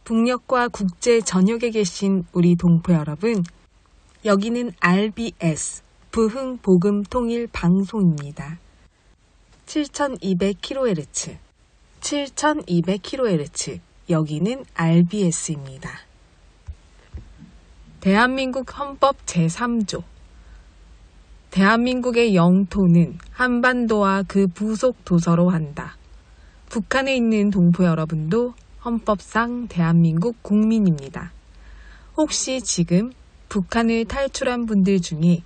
북녘과 국제 전역에 계신 우리 동포 여러분, 여기는 RBS 부흥 복음 통일 방송입니다. 7200kHz, 7200kHz, 여기는 RBS입니다. 대한민국 헌법 제3조, 대한민국의 영토는 한반도와 그 부속 도서로 한다. 북한에 있는 동포 여러분도 헌법상 대한민국 국민입니다. 혹시 지금 북한을 탈출한 분들 중에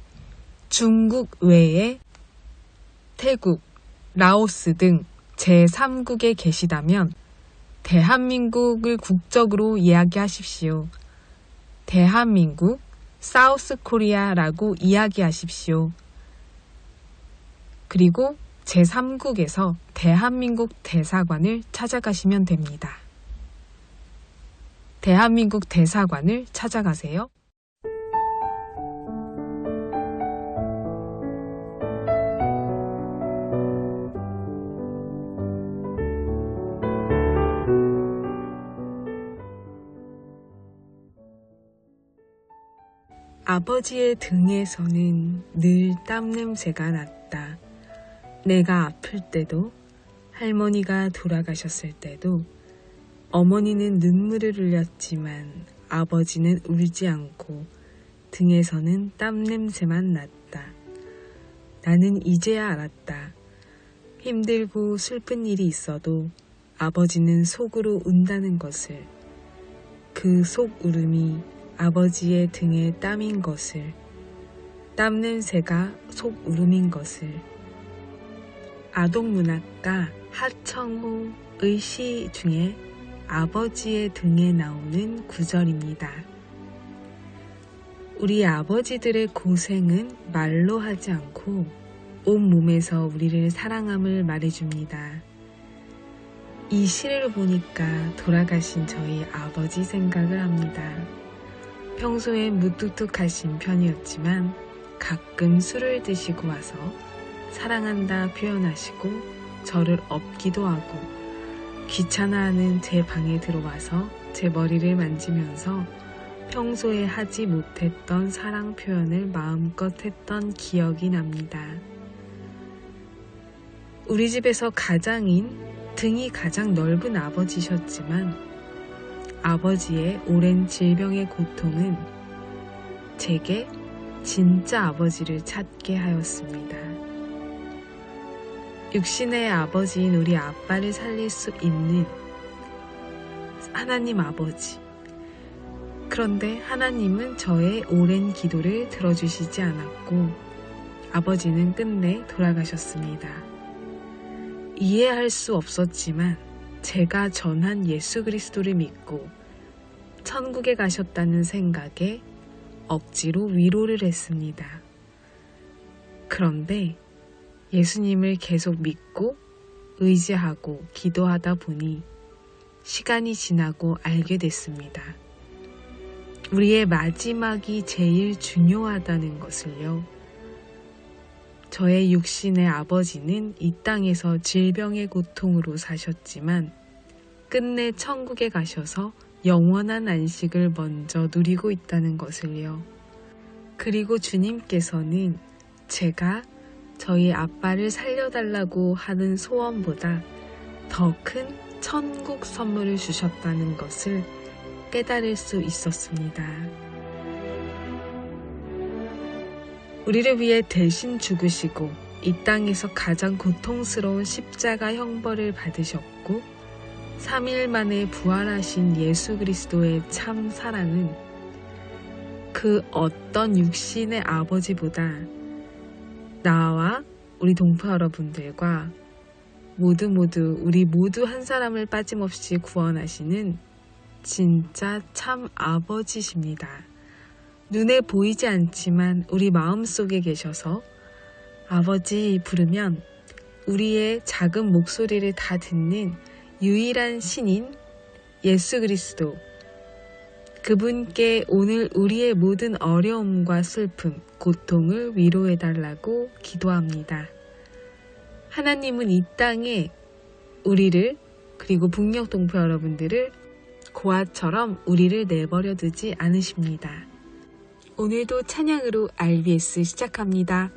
중국 외에 태국, 라오스 등 제3국에 계시다면 대한민국을 국적으로 이야기하십시오. 대한민국, 사우스 코리아라고 이야기하십시오. 그리고 제3국에서 대한민국 대사관을 찾아가시면 됩니다. 대한민국 대사관을 찾아가세요. 아버지의 등에서는 늘 땀 냄새가 났다. 내가 아플 때도, 할머니가 돌아가셨을 때도, 어머니는 눈물을 흘렸지만 아버지는 울지 않고 등에서는 땀 냄새만 났다. 나는 이제야 알았다. 힘들고 슬픈 일이 있어도 아버지는 속으로 운다는 것을, 그 속 울음이 아버지의 등에 땀인 것을, 땀 냄새가 속 울음인 것을. 아동문학가 하청우의 시 중에 아버지의 등에 나오는 구절입니다. 우리 아버지들의 고생은 말로 하지 않고 온몸에서 우리를 사랑함을 말해줍니다. 이 시를 보니까 돌아가신 저희 아버지 생각을 합니다. 평소엔 무뚝뚝하신 편이었지만 가끔 술을 드시고 와서 사랑한다 표현하시고 저를 업기도 하고 귀찮아하는 제 방에 들어와서 제 머리를 만지면서 평소에 하지 못했던 사랑 표현을 마음껏 했던 기억이 납니다. 우리 집에서 가장인 등이 가장 넓은 아버지셨지만 아버지의 오랜 질병의 고통은 제게 진짜 아버지를 찾게 하였습니다. 육신의 아버지인 우리 아빠를 살릴 수 있는 하나님 아버지. 그런데 하나님은 저의 오랜 기도를 들어주시지 않았고 아버지는 끝내 돌아가셨습니다. 이해할 수 없었지만 제가 전한 예수 그리스도를 믿고 천국에 가셨다는 생각에 억지로 위로를 했습니다. 그런데 예수님을 계속 믿고 의지하고 기도하다 보니 시간이 지나고 알게 됐습니다. 우리의 마지막이 제일 중요하다는 것을요. 저의 육신의 아버지는 이 땅에서 질병의 고통으로 사셨지만 끝내 천국에 가셔서 영원한 안식을 먼저 누리고 있다는 것을요. 그리고 주님께서는 제가 저희 아빠를 살려달라고 하는 소원보다 더 큰 천국 선물을 주셨다는 것을 깨달을 수 있었습니다. 우리를 위해 대신 죽으시고 이 땅에서 가장 고통스러운 십자가 형벌을 받으셨고 3일 만에 부활하신 예수 그리스도의 참 사랑은 그 어떤 육신의 아버지보다 나와 우리 동포 여러분들과 모두 우리 모두 한 사람을 빠짐없이 구원하시는 진짜 참 아버지십니다. 눈에 보이지 않지만 우리 마음속에 계셔서 아버지 부르면 우리의 작은 목소리를 다 듣는 유일한 신인 예수 그리스도, 그분께 오늘 우리의 모든 어려움과 슬픔, 고통을 위로해달라고 기도합니다. 하나님은 이 땅에 우리를 그리고 북녘 동포 여러분들을 고아처럼 우리를 내버려 두지 않으십니다. 오늘도 찬양으로 RBS 시작합니다.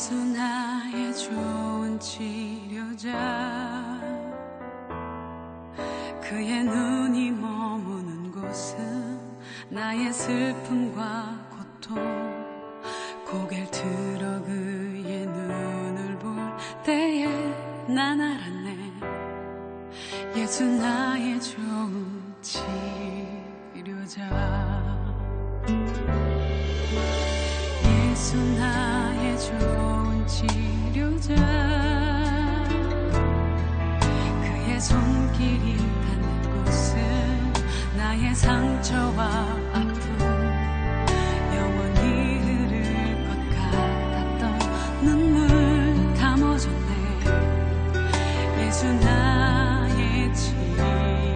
예수 나의 좋은 치료자 그의 눈이 머무는 곳은 나의 슬픔과 고통 고개를 들어 그의 눈을 볼 때에 난 알았네 예수 나의 좋은 치료자 예수 나의 좋은 치료자 그의 손길이 닿는 곳은 나의 상처와 아픔 영원히 흐를 것 같았던 눈물 다 멎었네 예수 나의 치료자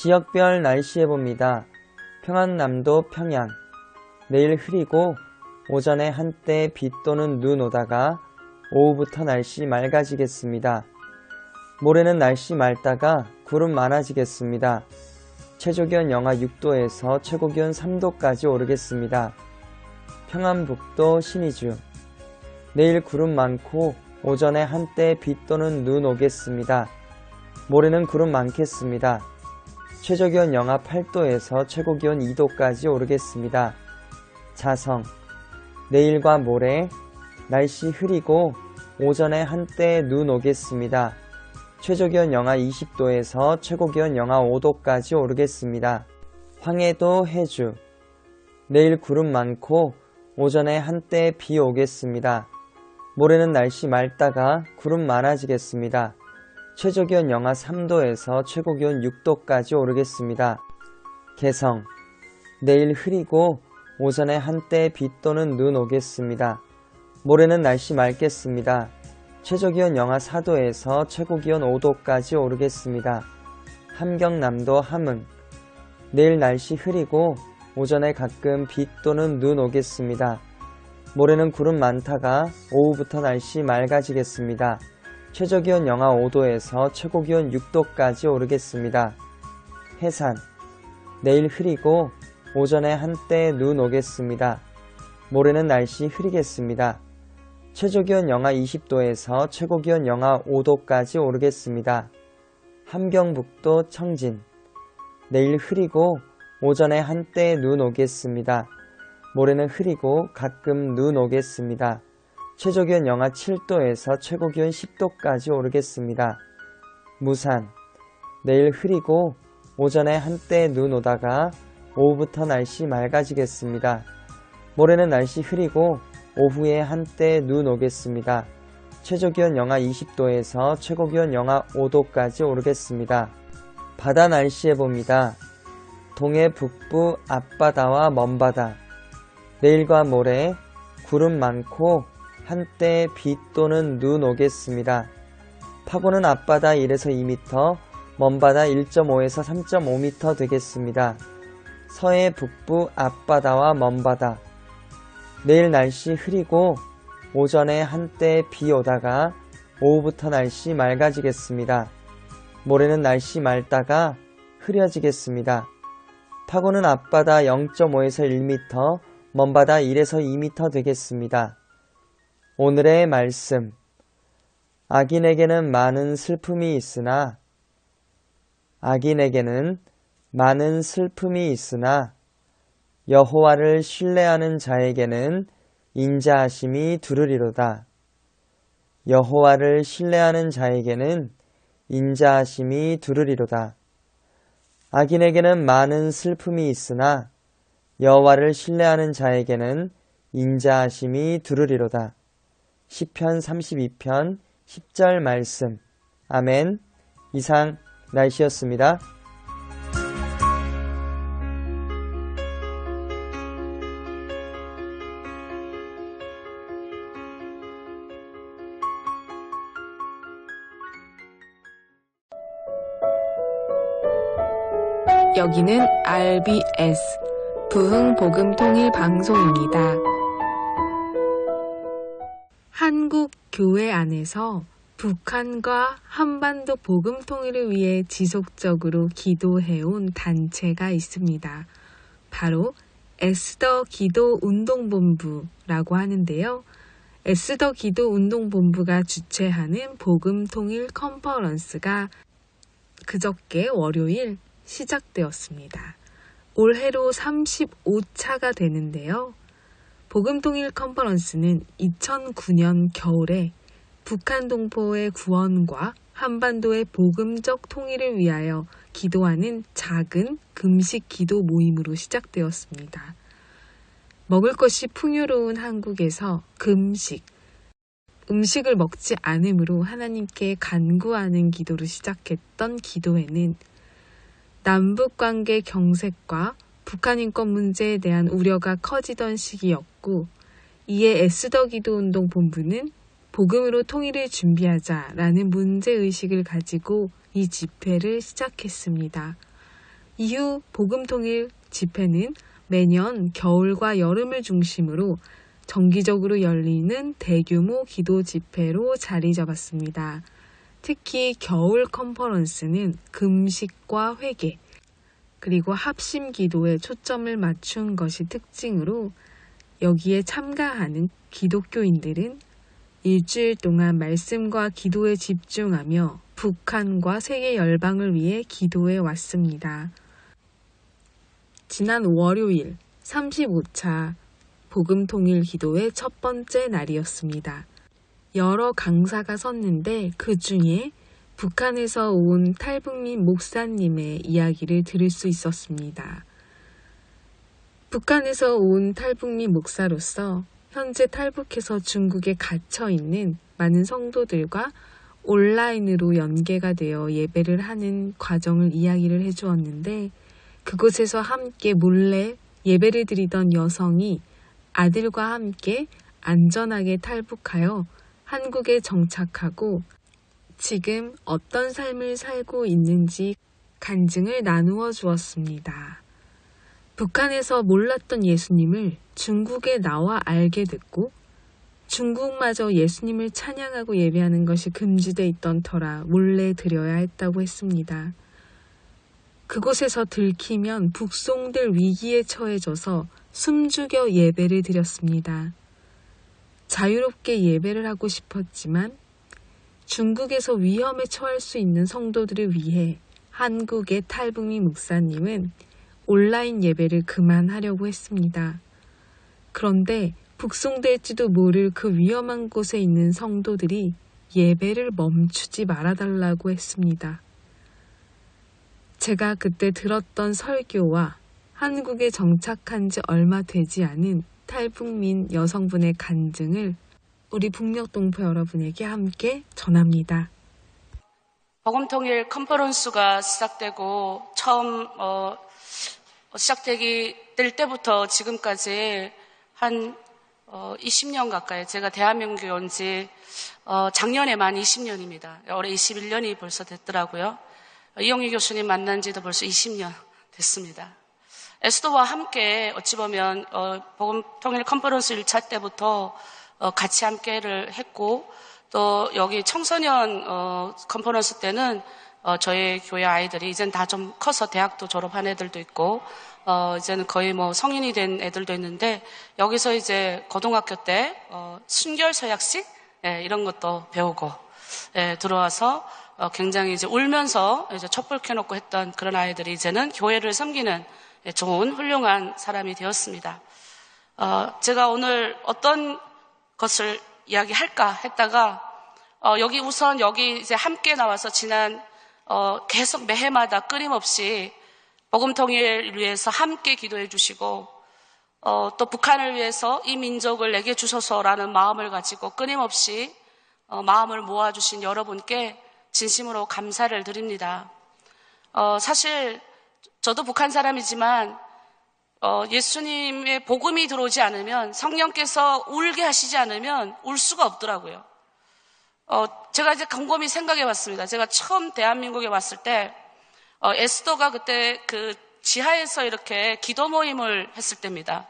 지역별 날씨 예보입니다. 평안남도 평양 내일 흐리고 오전에 한때 비 또는 눈 오다가 오후부터 날씨 맑아지겠습니다. 모레는 날씨 맑다가 구름 많아지겠습니다. 최저기온 영하 6도에서 최고기온 3도까지 오르겠습니다. 평안북도 신의주 내일 구름 많고 오전에 한때 비 또는 눈 오겠습니다. 모레는 구름 많겠습니다. 최저기온 영하 8도에서 최고기온 2도까지 오르겠습니다. 자성 내일과 모레 날씨 흐리고 오전에 한때 눈 오겠습니다. 최저기온 영하 20도에서 최고기온 영하 5도까지 오르겠습니다. 황해도 해주 내일 구름 많고 오전에 한때 비 오겠습니다. 모레는 날씨 맑다가 구름 많아지겠습니다. 최저기온 영하 3도에서 최고기온 6도까지 오르겠습니다. 개성 내일 흐리고 오전에 한때 비 또는 눈 오겠습니다. 모레는 날씨 맑겠습니다. 최저기온 영하 4도에서 최고기온 5도까지 오르겠습니다. 함경남도 함흥 내일 날씨 흐리고 오전에 가끔 비 또는 눈 오겠습니다. 모레는 구름 많다가 오후부터 날씨 맑아지겠습니다. 최저기온 영하 5도에서 최고기온 6도까지 오르겠습니다. 해산 내일 흐리고 오전에 한때 눈 오겠습니다. 모레는 날씨 흐리겠습니다. 최저기온 영하 20도에서 최고기온 영하 5도까지 오르겠습니다. 함경북도 청진 내일 흐리고 오전에 한때 눈 오겠습니다. 모레는 흐리고 가끔 눈 오겠습니다. 최저기온 영하 7도에서 최고기온 10도까지 오르겠습니다. 무산 내일 흐리고 오전에 한때 눈 오다가 오후부터 날씨 맑아지겠습니다. 모레는 날씨 흐리고 오후에 한때 눈 오겠습니다. 최저기온 영하 20도에서 최고기온 영하 5도까지 오르겠습니다. 바다 날씨 예보입니다. 동해 북부 앞바다와 먼바다 내일과 모레 구름 많고 한때 비 또는 눈 오겠습니다. 파고는 앞바다 1에서 2m, 먼바다 1.5에서 3.5m 되겠습니다. 서해 북부 앞바다와 먼바다. 내일 날씨 흐리고 오전에 한때 비 오다가 오후부터 날씨 맑아지겠습니다. 모레는 날씨 맑다가 흐려지겠습니다. 파고는 앞바다 0.5에서 1m, 먼바다 1에서 2m 되겠습니다. 오늘의 말씀. 악인에게는 많은 슬픔이 있으나 여호와를 신뢰하는 자에게는 인자하심이 두르리로다. 여호와를 신뢰하는 자에게는 인자하심이 두르리로다. 악인에게는 많은 슬픔이 있으나 여호와를 신뢰하는 자에게는 인자하심이 두르리로다. 시편 32편 10절 말씀. 아멘. 이상 날씨였습니다. 여기는 RBS 부흥복음통일방송입니다. 한국 교회 안에서 북한과 한반도 복음 통일을 위해 지속적으로 기도해온 단체가 있습니다. 바로 에스더 기도 운동본부라고 하는데요. 에스더 기도 운동본부가 주최하는 복음 통일 컨퍼런스가 그저께 월요일 시작되었습니다. 올해로 35차가 되는데요. 복음통일 컨퍼런스는 2009년 겨울에 북한 동포의 구원과 한반도의 복음적 통일을 위하여 기도하는 작은 금식 기도 모임으로 시작되었습니다. 먹을 것이 풍요로운 한국에서 음식을 먹지 않으므로 하나님께 간구하는 기도로 시작했던 기도회는 남북관계 경색과 북한 인권 문제에 대한 우려가 커지던 시기였고, 이에 에스더 기도운동 본부는 복음으로 통일을 준비하자라는 문제의식을 가지고 이 집회를 시작했습니다. 이후 복음통일 집회는 매년 겨울과 여름을 중심으로 정기적으로 열리는 대규모 기도 집회로 자리 잡았습니다. 특히 겨울 컨퍼런스는 금식과 회개, 그리고 합심 기도에 초점을 맞춘 것이 특징으로 여기에 참가하는 기독교인들은 일주일 동안 말씀과 기도에 집중하며 북한과 세계 열방을 위해 기도해 왔습니다. 지난 월요일 35차 복음통일 기도의 첫 번째 날이었습니다. 여러 강사가 섰는데 그 중에 북한에서 온 탈북민 목사님의 이야기를 들을 수 있었습니다. 북한에서 온 탈북민 목사로서 현재 탈북해서 중국에 갇혀 있는 많은 성도들과 온라인으로 연계가 되어 예배를 하는 과정을 이야기를 해주었는데, 그곳에서 함께 몰래 예배를 드리던 여성이 아들과 함께 안전하게 탈북하여 한국에 정착하고 지금 어떤 삶을 살고 있는지 간증을 나누어 주었습니다. 북한에서 몰랐던 예수님을 중국에 나와 알게 됐고, 중국마저 예수님을 찬양하고 예배하는 것이 금지되어 있던 터라 몰래 드려야 했다고 했습니다. 그곳에서 들키면 북송될 위기에 처해져서 숨죽여 예배를 드렸습니다. 자유롭게 예배를 하고 싶었지만 중국에서 위험에 처할 수 있는 성도들을 위해 한국의 탈북민 목사님은 온라인 예배를 그만하려고 했습니다. 그런데 북송될지도 모를 그 위험한 곳에 있는 성도들이 예배를 멈추지 말아달라고 했습니다. 제가 그때 들었던 설교와 한국에 정착한 지 얼마 되지 않은 탈북민 여성분의 간증을 우리 북녘 동포 여러분에게 함께 전합니다. 복음통일 컨퍼런스가 시작되고 처음 시작되기 될 때부터 지금까지 한 20년 가까이 제가 대한민국에 온 지 작년에 만 20년입니다. 올해 21년이 벌써 됐더라고요. 이영희 교수님 만난 지도 벌써 20년 됐습니다. 에스더와 함께 어찌 보면 복음 통일 컨퍼런스 1차 때부터 같이 함께를 했고 또 여기 청소년 컨퍼런스 때는 저희 교회 아이들이 이제는 다 좀 커서 대학도 졸업한 애들도 있고 이제는 거의 뭐 성인이 된 애들도 있는데 여기서 이제 고등학교 때 순결 서약식 이런 것도 배우고 들어와서 굉장히 이제 울면서 이제 촛불 켜놓고 했던 그런 아이들이 이제는 교회를 섬기는 좋은 훌륭한 사람이 되었습니다. 제가 오늘 어떤 것을 이야기할까 했다가 여기 우선 여기 이제 함께 나와서 지난 계속 매해마다 끊임없이 복음 통일을 위해서 함께 기도해 주시고 또 북한을 위해서 이 민족을 내게 주소서라는 마음을 가지고 끊임없이 마음을 모아주신 여러분께 진심으로 감사를 드립니다. 사실 저도 북한 사람이지만 예수님의 복음이 들어오지 않으면 성령께서 울게 하시지 않으면 울 수가 없더라고요. 제가 이제 곰곰이 생각해 봤습니다. 제가 처음 대한민국에 왔을 때 에스더가 그때 그 지하에서 이렇게 기도 모임을 했을 때입니다.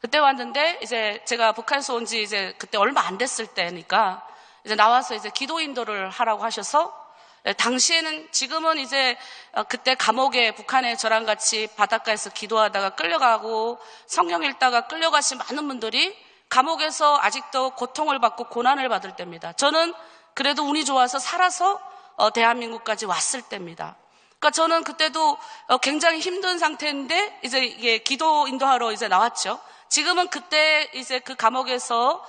그때 왔는데 이제 제가 북한에서 온 지 이제 그때 얼마 안 됐을 때니까 이제 나와서 이제 기도 인도를 하라고 하셔서 당시에는 지금은 이제 그때 감옥에 북한에 저랑 같이 바닷가에서 기도하다가 끌려가고 성경 읽다가 끌려가신 많은 분들이 감옥에서 아직도 고통을 받고 고난을 받을 때입니다. 저는 그래도 운이 좋아서 살아서 대한민국까지 왔을 때입니다. 그러니까 저는 그때도 굉장히 힘든 상태인데 이제 이게 기도 인도하러 이제 나왔죠. 지금은 그때 이제 그 감옥에서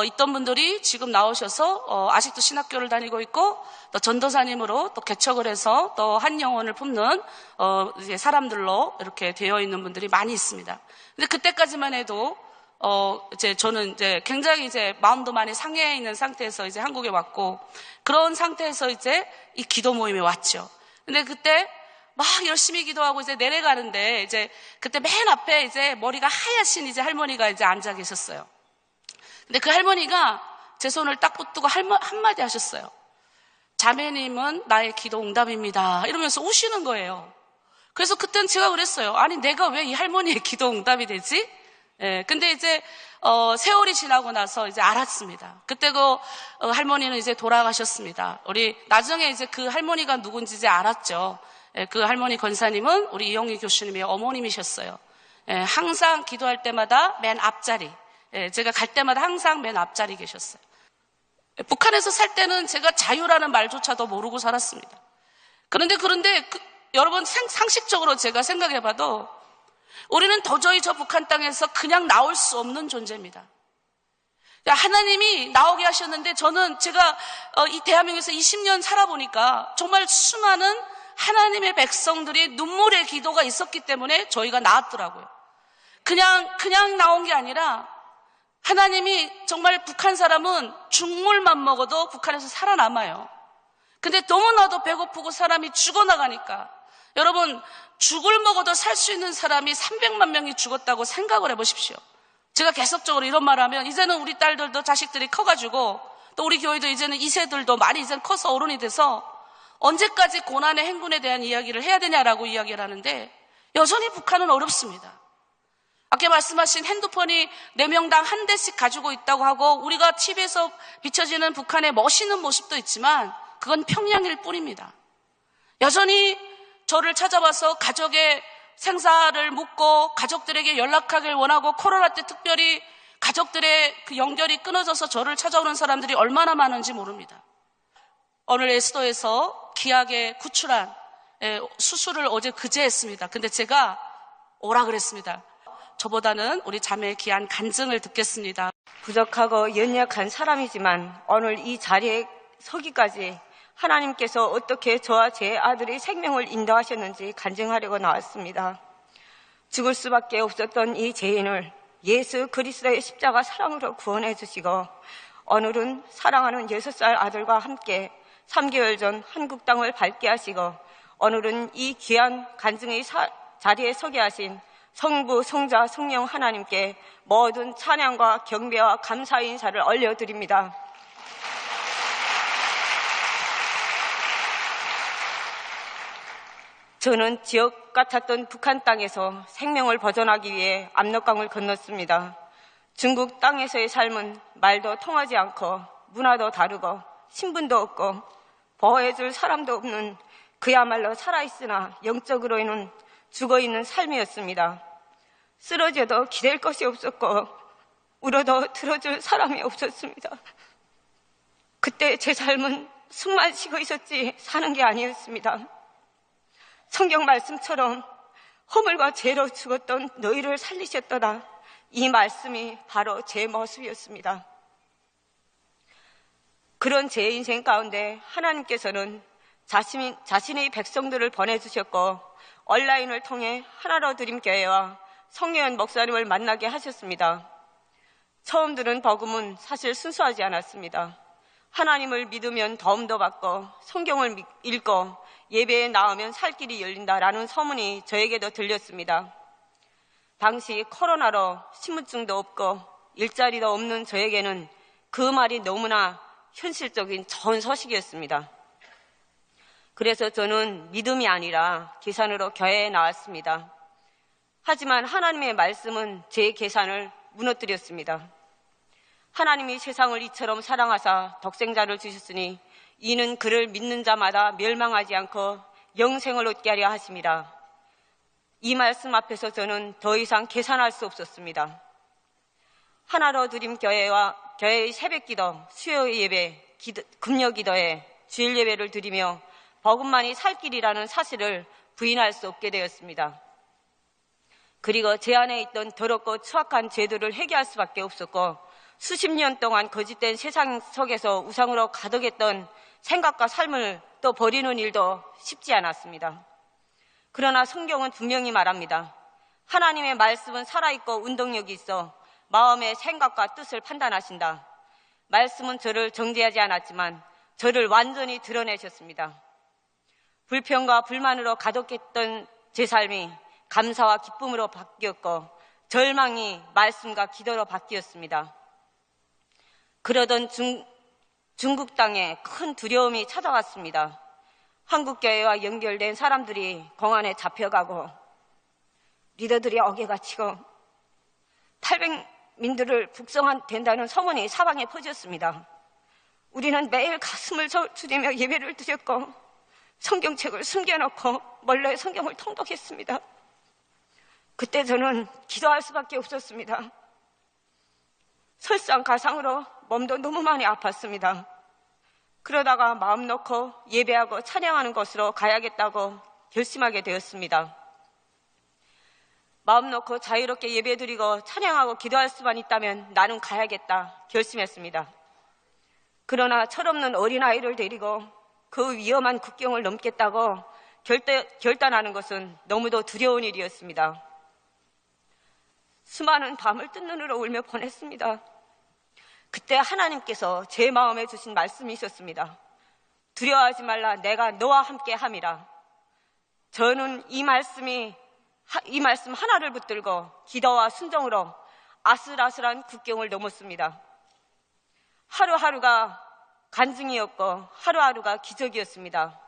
있던 분들이 지금 나오셔서 아직도 신학교를 다니고 있고 또 전도사님으로 또 개척을 해서 또 한 영혼을 품는 이제 사람들로 이렇게 되어 있는 분들이 많이 있습니다. 근데 그때까지만 해도 이제 저는 이제 굉장히 이제 마음도 많이 상해 있는 상태에서 이제 한국에 왔고 그런 상태에서 이제 이 기도 모임에 왔죠. 근데 그때 막 열심히 기도하고 이제 내려가는데 이제 그때 맨 앞에 이제 머리가 하얗신 이제 할머니가 이제 앉아 계셨어요. 근데 그 할머니가 제 손을 딱 붙들고 한마디 하셨어요. 자매님은 나의 기도 응답입니다. 이러면서 우시는 거예요. 그래서 그때는 제가 그랬어요. 아니 내가 왜 이 할머니의 기도 응답이 되지? 근데 이제 세월이 지나고 나서 이제 알았습니다. 그때 그 할머니는 이제 돌아가셨습니다. 우리 나중에 이제 그 할머니가 누군지 이제 알았죠. 그 할머니 권사님은 우리 이영희 교수님의 어머님이셨어요. 항상 기도할 때마다 맨 앞자리, 제가 갈 때마다 항상 맨 앞자리 계셨어요. 북한에서 살 때는 제가 자유라는 말조차도 모르고 살았습니다. 그런데 여러분 상식적으로 제가 생각해봐도 우리는 도저히 저 북한 땅에서 그냥 나올 수 없는 존재입니다. 하나님이 나오게 하셨는데 제가 이 대한민국에서 20년 살아보니까 정말 수많은 하나님의 백성들이 눈물의 기도가 있었기 때문에 저희가 나왔더라고요. 그냥 나온 게 아니라 하나님이 정말 북한 사람은 죽물만 먹어도 북한에서 살아남아요. 근데 너무나도 배고프고 사람이 죽어나가니까 여러분 죽을 먹어도 살 수 있는 사람이 300만 명이 죽었다고 생각을 해보십시오. 제가 계속적으로 이런 말 하면 이제는 우리 딸들도 자식들이 커가지고 또 우리 교회도 이제는 2세들도 많이 이제는 커서 어른이 돼서 언제까지 고난의 행군에 대한 이야기를 해야 되냐라고 이야기를 하는데 여전히 북한은 어렵습니다. 아까 말씀하신 핸드폰이 4명당 한 대씩 가지고 있다고 하고 우리가 TV에서 비춰지는 북한의 멋있는 모습도 있지만 그건 평양일 뿐입니다. 여전히 저를 찾아와서 가족의 생사를 묻고 가족들에게 연락하길 원하고 코로나 때 특별히 가족들의 그 연결이 끊어져서 저를 찾아오는 사람들이 얼마나 많은지 모릅니다. 오늘 에스더에서 기하게 구출한 수술을 어제 그제 했습니다. 근데 제가 오라 그랬습니다. 저보다는 우리 자매의 귀한 간증을 듣겠습니다. 부족하고 연약한 사람이지만 오늘 이 자리에 서기까지 하나님께서 어떻게 저와 제 아들의 생명을 인도하셨는지 간증하려고 나왔습니다. 죽을 수밖에 없었던 이 죄인을 예수 그리스도의 십자가 사랑으로 구원해 주시고 오늘은 사랑하는 6살 아들과 함께 3개월 전 한국 땅을 밟게 하시고 오늘은 이 귀한 간증의 자리에 서게 하신 성부, 성자, 성령 하나님께 모든 찬양과 경배와 감사의 인사를 올려드립니다. 저는 지역 같았던 북한 땅에서 생명을 벗어나기 위해 압록강을 건넜습니다. 중국 땅에서의 삶은 말도 통하지 않고 문화도 다르고 신분도 없고 보호해줄 사람도 없는 그야말로 살아있으나 영적으로는 죽어있는 삶이었습니다. 쓰러져도 기댈 것이 없었고 울어도 들어줄 사람이 없었습니다. 그때 제 삶은 숨만 쉬고 있었지 사는 게 아니었습니다. 성경 말씀처럼 허물과 죄로 죽었던 너희를 살리셨도다. 이 말씀이 바로 제 모습이었습니다. 그런 제 인생 가운데 하나님께서는 자신의 백성들을 보내주셨고 온라인을 통해 하나로 드림 교회와 성예현 목사님을 만나게 하셨습니다. 처음 들은 복음은 사실 순수하지 않았습니다. 하나님을 믿으면 도움도 받고 성경을 읽고 예배에 나오면 살 길이 열린다라는 소문이 저에게도 들렸습니다. 당시 코로나로 신분증도 없고 일자리도 없는 저에게는 그 말이 너무나 현실적인 좋은 소식이었습니다. 그래서 저는 믿음이 아니라 계산으로 교회에 나왔습니다. 하지만 하나님의 말씀은 제 계산을 무너뜨렸습니다. 하나님이 세상을 이처럼 사랑하사 독생자를 주셨으니 이는 그를 믿는 자마다 멸망하지 않고 영생을 얻게 하려 하심이라. 이 말씀 앞에서 저는 더 이상 계산할 수 없었습니다. 하나로 드림 교회와 교회의 새벽기도, 수요일 예배, 금요 기도에 주일 예배를 드리며 복음만이 살 길이라는 사실을 부인할 수 없게 되었습니다. 그리고 제 안에 있던 더럽고 추악한 죄들을 회개할 수밖에 없었고 수십 년 동안 거짓된 세상 속에서 우상으로 가득했던 생각과 삶을 또 버리는 일도 쉽지 않았습니다. 그러나 성경은 분명히 말합니다. 하나님의 말씀은 살아있고 운동력이 있어 마음의 생각과 뜻을 판단하신다. 말씀은 저를 정죄하지 않았지만 저를 완전히 드러내셨습니다. 불평과 불만으로 가득했던 제 삶이 감사와 기쁨으로 바뀌었고 절망이 말씀과 기도로 바뀌었습니다. 그러던 중국 땅에 큰 두려움이 찾아왔습니다. 한국교회와 연결된 사람들이 공안에 잡혀가고 리더들이 어깨가 치고 탈북민들을 북송된다는 소문이 사방에 퍼졌습니다. 우리는 매일 가슴을 졸이며 예배를 드렸고 성경책을 숨겨놓고 몰래 성경을 통독했습니다. 그때 저는 기도할 수밖에 없었습니다. 설상가상으로 몸도 너무 많이 아팠습니다. 그러다가 마음 놓고 예배하고 찬양하는 곳으로 가야겠다고 결심하게 되었습니다. 마음 놓고 자유롭게 예배드리고 찬양하고 기도할 수만 있다면 나는 가야겠다 결심했습니다. 그러나 철없는 어린아이를 데리고 그 위험한 국경을 넘겠다고 결단하는 것은 너무도 두려운 일이었습니다. 수많은 밤을 뜬 눈으로 울며 보냈습니다. 그때 하나님께서 제 마음에 주신 말씀이 있었습니다. 두려워하지 말라, 내가 너와 함께 함이라. 저는 이 말씀 하나를 붙들고 기도와 순종으로 아슬아슬한 국경을 넘었습니다. 하루하루가 간증이었고 하루하루가 기적이었습니다.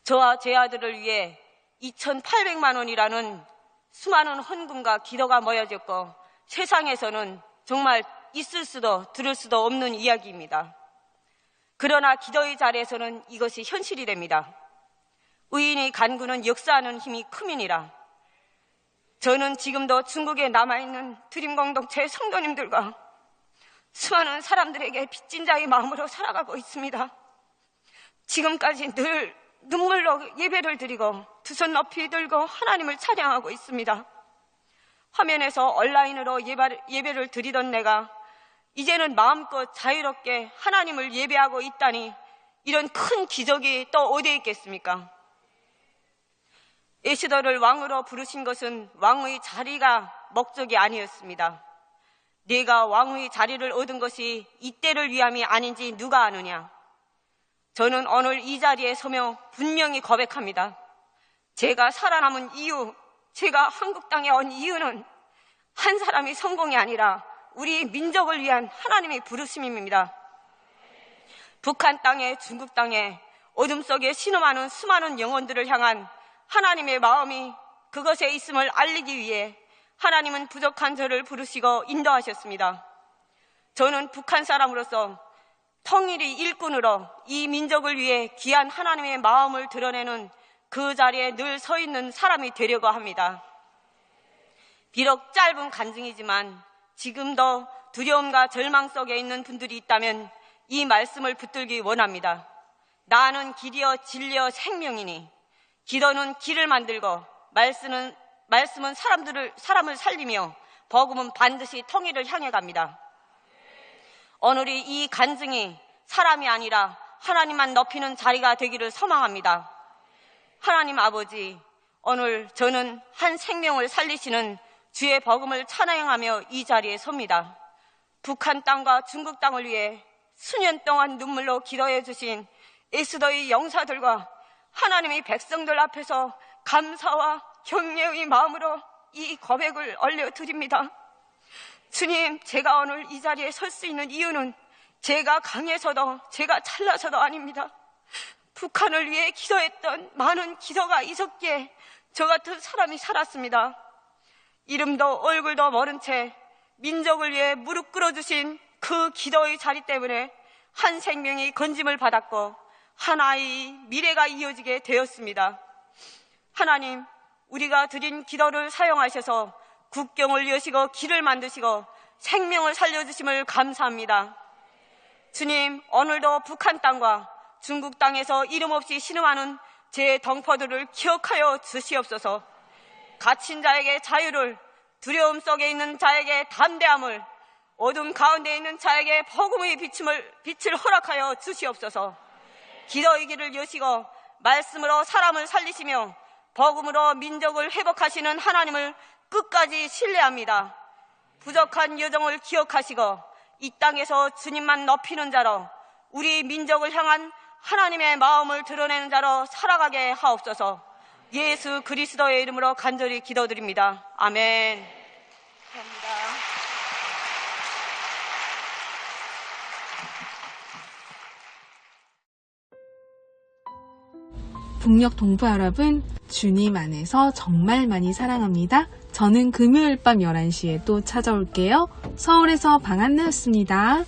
저와 제 아들을 위해 2,800만 원이라는 수많은 헌금과 기도가 모여졌고 세상에서는 정말 있을 수도 들을 수도 없는 이야기입니다. 그러나 기도의 자리에서는 이것이 현실이 됩니다. 의인이 간구는 역사하는 힘이 크민이라. 저는 지금도 중국에 남아있는 드림 공동체 성도님들과 수많은 사람들에게 빚진 자의 마음으로 살아가고 있습니다. 지금까지 늘 눈물로 예배를 드리고 두 손 높이 들고 하나님을 찬양하고 있습니다. 화면에서 온라인으로 예배를 드리던 내가 이제는 마음껏 자유롭게 하나님을 예배하고 있다니 이런 큰 기적이 또 어디에 있겠습니까? 에스더를 왕으로 부르신 것은 왕의 자리가 목적이 아니었습니다. 네가 왕의 자리를 얻은 것이 이때를 위함이 아닌지 누가 아느냐? 저는 오늘 이 자리에 서며 분명히 고백합니다. 제가 살아남은 이유 제가 한국 땅에 온 이유는 한 사람이 성공이 아니라 우리 민족을 위한 하나님의 부르심입니다. 북한 땅에, 중국 땅에 어둠 속에 신음하는 수많은 영혼들을 향한 하나님의 마음이 그것에 있음을 알리기 위해 하나님은 부족한 저를 부르시고 인도하셨습니다. 저는 북한 사람으로서 통일의 일꾼으로 이 민족을 위해 귀한 하나님의 마음을 드러내는 그 자리에 늘 서 있는 사람이 되려고 합니다. 비록 짧은 간증이지만 지금도 두려움과 절망 속에 있는 분들이 있다면 이 말씀을 붙들기 원합니다. 나는 길이요 진리요 생명이니 기도는 길을 만들고 말씀은 사람을 살리며 복음은 반드시 통일을 향해 갑니다. 오늘이 이 간증이 사람이 아니라 하나님만 높이는 자리가 되기를 소망합니다. 하나님 아버지, 오늘 저는 한 생명을 살리시는 주의 복음을 찬양하며 이 자리에 섭니다. 북한 땅과 중국 땅을 위해 수년 동안 눈물로 기도해 주신 에스더의 영사들과 하나님의 백성들 앞에서 감사와 경례의 마음으로 이 고백을 올려드립니다. 주님, 제가 오늘 이 자리에 설 수 있는 이유는 제가 강해서도 제가 잘나서도 아닙니다. 북한을 위해 기도했던 많은 기도가 있었기에 저 같은 사람이 살았습니다. 이름도 얼굴도 모른 채 민족을 위해 무릎 꿇어주신 그 기도의 자리 때문에 한 생명이 건짐을 받았고 하나의 미래가 이어지게 되었습니다. 하나님, 우리가 드린 기도를 사용하셔서 국경을 여시고 길을 만드시고 생명을 살려주심을 감사합니다. 주님, 오늘도 북한 땅과 중국 땅에서 이름 없이 신음하는 제 동포들을 기억하여 주시옵소서. 갇힌 자에게 자유를, 두려움 속에 있는 자에게 담대함을, 어둠 가운데 있는 자에게 복음의 빛을 허락하여 주시옵소서. 기도의 길을 여시고 말씀으로 사람을 살리시며 복음으로 민족을 회복하시는 하나님을 끝까지 신뢰합니다. 부족한 여정을 기억하시고 이 땅에서 주님만 높이는 자로 우리 민족을 향한 하나님의 마음을 드러내는 자로 살아가게 하옵소서. 예수 그리스도의 이름으로 간절히 기도드립니다. 아멘. 감사합니다. 북녘 동포 여러분, 주님 안에서 정말 많이 사랑합니다. 저는 금요일 밤 11시에 또 찾아올게요. 서울에서 방한나였습니다.